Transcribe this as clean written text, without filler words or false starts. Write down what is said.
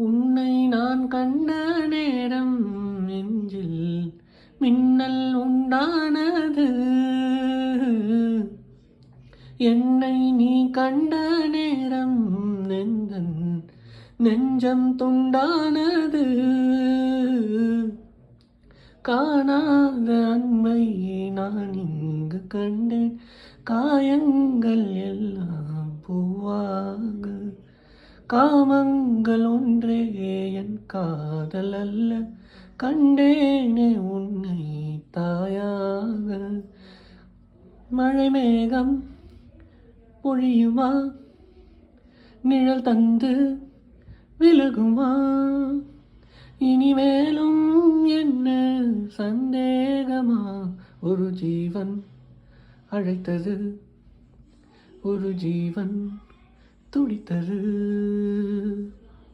உன்னை நான் கண்ட நேரம் நெஞ்சில் மின்னல் உண்டானது. என்னை நீ கண்ட நேரம் நெஞ்சம் துண்டானது. காணாத அன்மையை நான் இங்கு கண்டேன். காயங்கள் எல்லாம் பூவாக. காமங்கள் ஒன்றே என் காதல் அல்ல. கண்டேனே உன்னை தாயாக. மழை மேகம் பொழியுமா? நிழல் தந்து விலகுமா? இனிமேலும் என்ன சந்தேகமா? ஒரு ஜீவன் அழைத்தது, ஒரு ஜீவன் துடித்தது.